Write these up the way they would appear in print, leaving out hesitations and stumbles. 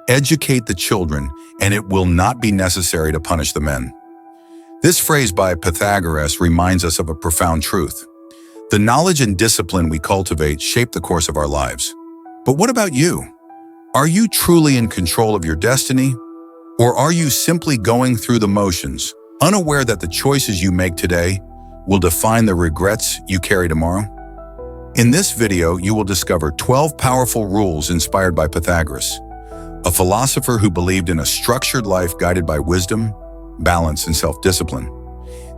Educate the children, and it will not be necessary to punish the men. This phrase by Pythagoras reminds us of a profound truth. The knowledge and discipline we cultivate shape the course of our lives. But what about you? Are you truly in control of your destiny? Or are you simply going through the motions, unaware that the choices you make today will define the regrets you carry tomorrow? In this video, you will discover 12 powerful rules inspired by Pythagoras, a philosopher who believed in a structured life guided by wisdom, balance, and self-discipline.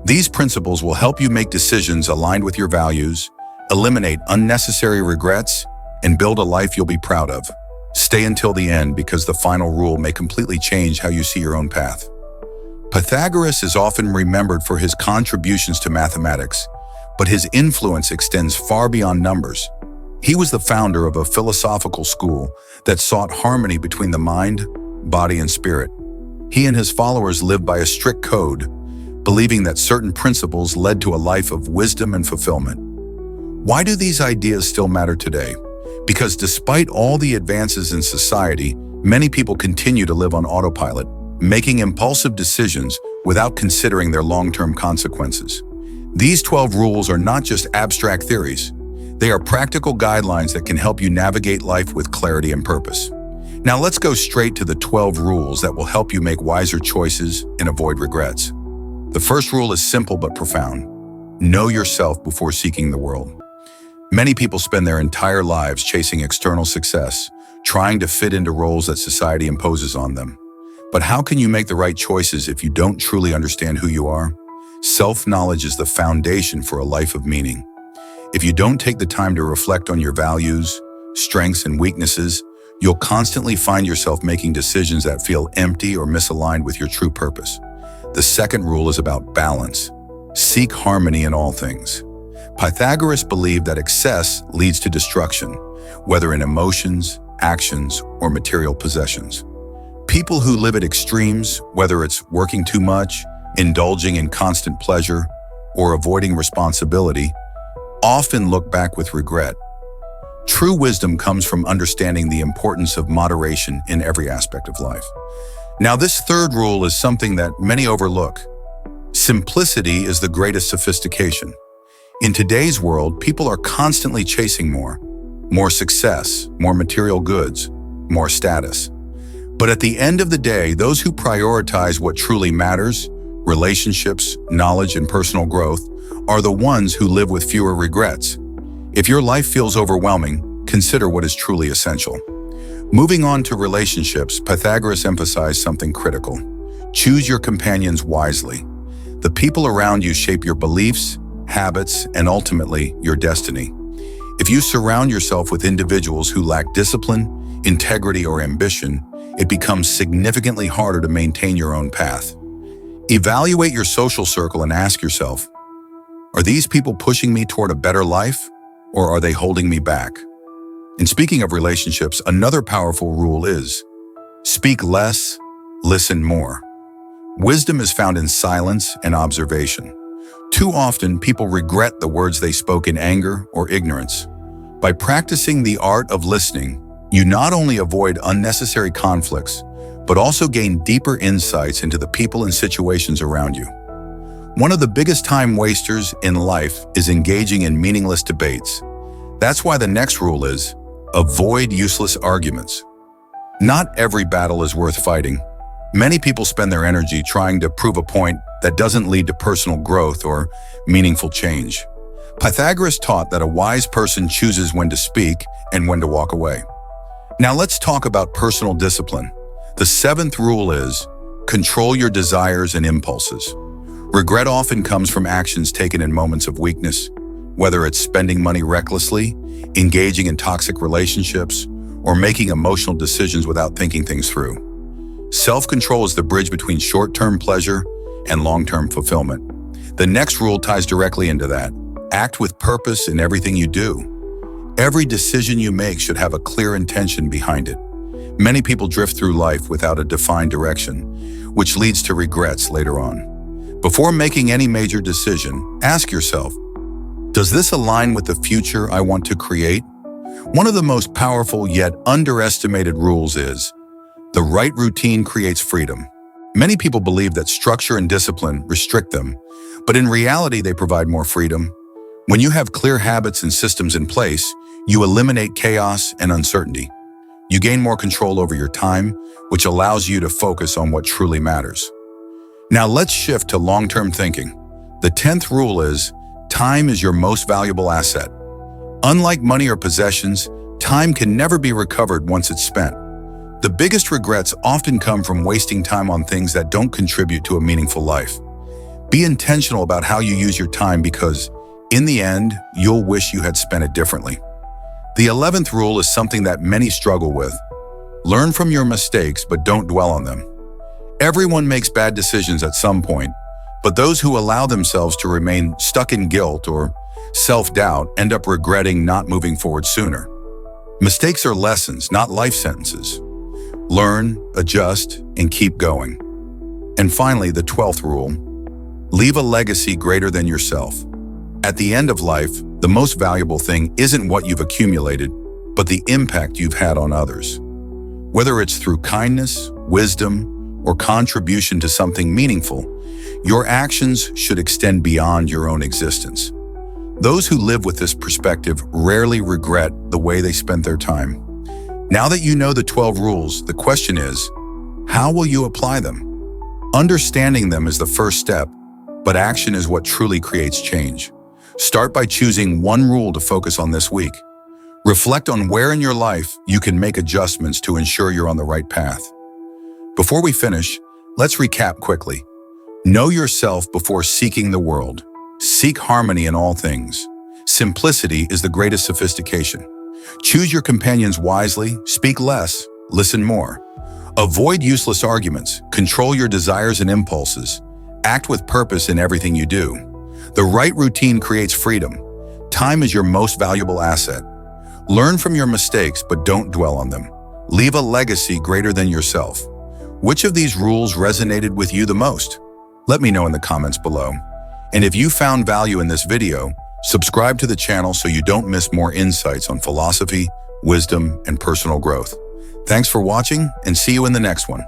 These principles will help you make decisions aligned with your values, eliminate unnecessary regrets, and build a life you'll be proud of. Stay until the end because the final rule may completely change how you see your own path. Pythagoras is often remembered for his contributions to mathematics, but his influence extends far beyond numbers. He was the founder of a philosophical school that sought harmony between the mind, body, and spirit. He and his followers lived by a strict code, believing that certain principles led to a life of wisdom and fulfillment. Why do these ideas still matter today? Because despite all the advances in society, many people continue to live on autopilot, making impulsive decisions without considering their long-term consequences. These 12 rules are not just abstract theories. They are practical guidelines that can help you navigate life with clarity and purpose. Now let's go straight to the 12 rules that will help you make wiser choices and avoid regrets. The first rule is simple but profound. Know yourself before seeking the world. Many people spend their entire lives chasing external success, trying to fit into roles that society imposes on them. But how can you make the right choices if you don't truly understand who you are? Self-knowledge is the foundation for a life of meaning. If you don't take the time to reflect on your values, strengths, and weaknesses, you'll constantly find yourself making decisions that feel empty or misaligned with your true purpose. The second rule is about balance. Seek harmony in all things. Pythagoras believed that excess leads to destruction, whether in emotions, actions, or material possessions. People who live at extremes, whether it's working too much, indulging in constant pleasure, or avoiding responsibility, often look back with regret. True wisdom comes from understanding the importance of moderation in every aspect of life. Now, this third rule is something that many overlook. Simplicity is the greatest sophistication. In today's world, people are constantly chasing more success, more material goods, more status. But at the end of the day, those who prioritize what truly matters, relationships, knowledge, and personal growth, are the ones who live with fewer regrets. If your life feels overwhelming, consider what is truly essential. Moving on to relationships, Pythagoras emphasized something critical. Choose your companions wisely. The people around you shape your beliefs, habits, and ultimately, your destiny. If you surround yourself with individuals who lack discipline, integrity, or ambition, it becomes significantly harder to maintain your own path. Evaluate your social circle and ask yourself, are these people pushing me toward a better life, or are they holding me back? And speaking of relationships, another powerful rule is, speak less, listen more. Wisdom is found in silence and observation. Too often, people regret the words they spoke in anger or ignorance. By practicing the art of listening, you not only avoid unnecessary conflicts, but also gain deeper insights into the people and situations around you. One of the biggest time wasters in life is engaging in meaningless debates. That's why the next rule is, avoid useless arguments. Not every battle is worth fighting. Many people spend their energy trying to prove a point that doesn't lead to personal growth or meaningful change. Pythagoras taught that a wise person chooses when to speak and when to walk away. Now let's talk about personal discipline. The seventh rule is, control your desires and impulses. Regret often comes from actions taken in moments of weakness, whether it's spending money recklessly, engaging in toxic relationships, or making emotional decisions without thinking things through. Self-control is the bridge between short-term pleasure and long-term fulfillment. The next rule ties directly into that. Act with purpose in everything you do. Every decision you make should have a clear intention behind it. Many people drift through life without a defined direction, which leads to regrets later on. Before making any major decision, ask yourself, does this align with the future I want to create? One of the most powerful yet underestimated rules is, The right routine creates freedom. Many people believe that structure and discipline restrict them, but in reality, they provide more freedom. When you have clear habits and systems in place, you eliminate chaos and uncertainty. You gain more control over your time, which allows you to focus on what truly matters. Now let's shift to long-term thinking. The 10th rule is, time is your most valuable asset. Unlike money or possessions, time can never be recovered once it's spent. The biggest regrets often come from wasting time on things that don't contribute to a meaningful life. Be intentional about how you use your time because, in the end, you'll wish you had spent it differently. The 11th rule is something that many struggle with. Learn from your mistakes, but don't dwell on them. Everyone makes bad decisions at some point, but those who allow themselves to remain stuck in guilt or self-doubt end up regretting not moving forward sooner. Mistakes are lessons, not life sentences. Learn, adjust, and keep going. And finally, the 12th rule, leave a legacy greater than yourself. At the end of life, the most valuable thing isn't what you've accumulated, but the impact you've had on others. Whether it's through kindness, wisdom, or contribution to something meaningful, your actions should extend beyond your own existence. Those who live with this perspective rarely regret the way they spent their time. Now that you know the 12 rules, the question is, how will you apply them? Understanding them is the first step, but action is what truly creates change. Start by choosing one rule to focus on this week. Reflect on where in your life you can make adjustments to ensure you're on the right path. Before we finish, let's recap quickly. Know yourself before seeking the world. Seek harmony in all things. Simplicity is the greatest sophistication. Choose your companions wisely, speak less, listen more. Avoid useless arguments, control your desires and impulses. Act with purpose in everything you do. The right routine creates freedom. Time is your most valuable asset. Learn from your mistakes, but don't dwell on them. Leave a legacy greater than yourself. Which of these rules resonated with you the most? Let me know in the comments below. And if you found value in this video, subscribe to the channel so you don't miss more insights on philosophy, wisdom, and personal growth. Thanks for watching, and see you in the next one.